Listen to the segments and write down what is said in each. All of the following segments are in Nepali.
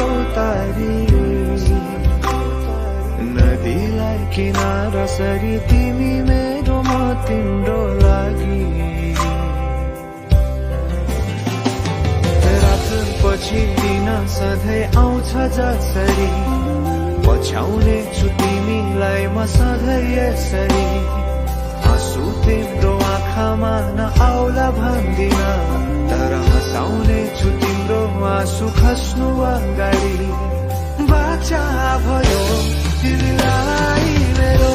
चौतारी नदीलाई किनारा सरी तिमी मेरो म तिम्रो लागि रातपछि दिन सधैँ आउँछ जसरी पछ्याउने छु तिमीलाई म सधैँ यसरी आँसु तिम्रो आँखामा नआउला भन्दिन तर हँसाउने छु तिम्रो आँसु खस्नु अगाडि बाचा भयो तिमीलाई मेरो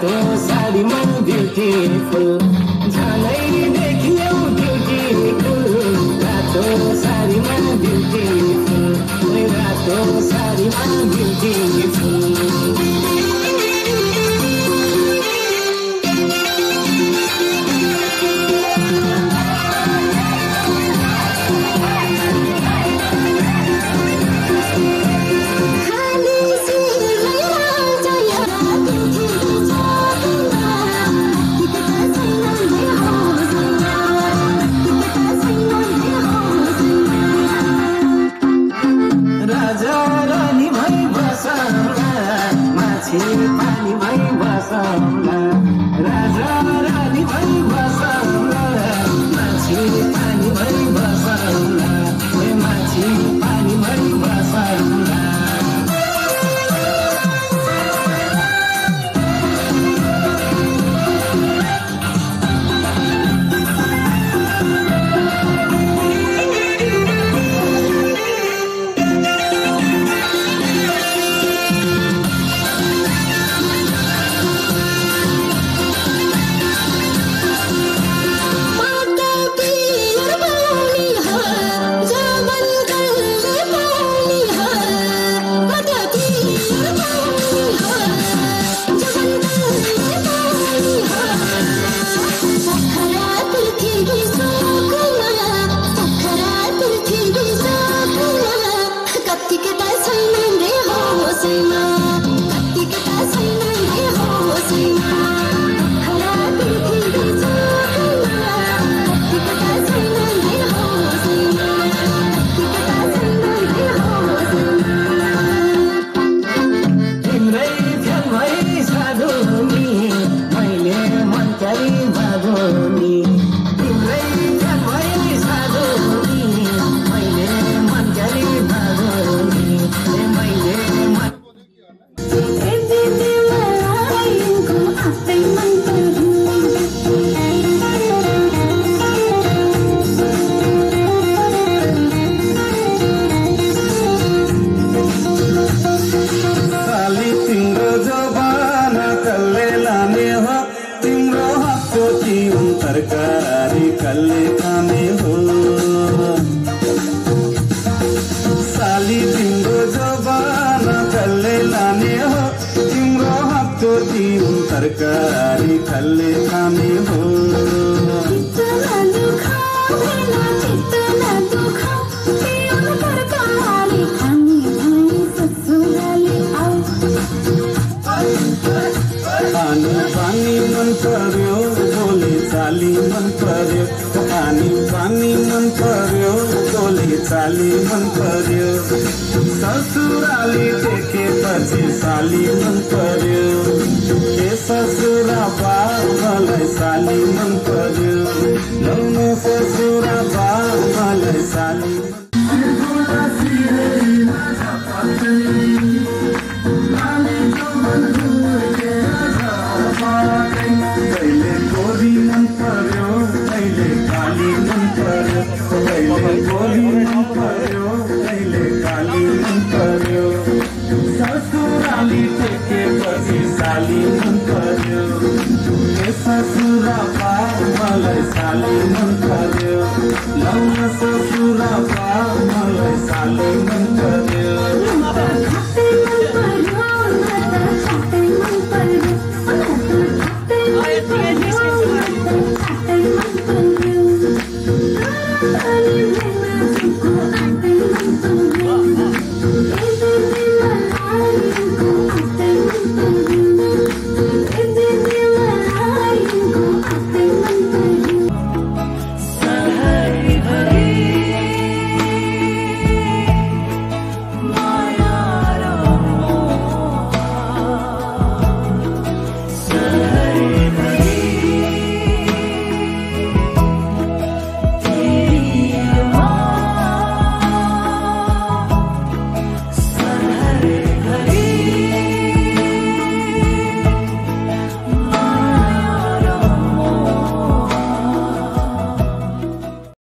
रातो साडीमा ब्युटिफुल झनै देखियौ ब्युटिफुल रातो साडीमा ब्युटिफुल रातो साडीमा ब्युटिफुल पानी भई बसौला राजा रानी भई बसौला माछी पानी भई बसौला माछी पानी भई बसौला तरकारी कल्ले खाने हो साली तिम्रो जवाना कल्ले लाने हो तिम्रो हातको दिउँ तरकारी कल्ले खाने हो पानी मन पर्यो बोले चाली मन पर्यो पानी मन पर्यो बोले चाली मन पर्यो ससुराली देखेपछि साली मन पर्यो के ससुरा बाबुलाई साली मन पर्यो लौनो ससुरा बाबुलाई साली कहिले गोरी मन पर्यो कहिले काली मन पर्यो कहिले गोरी मन पर्यो कहिले काली मन पर्यो ससुराली टेकेपछि साली मन पर्यो के ससुरा बाबुलाई साली मन पर्यो लौन ससुरा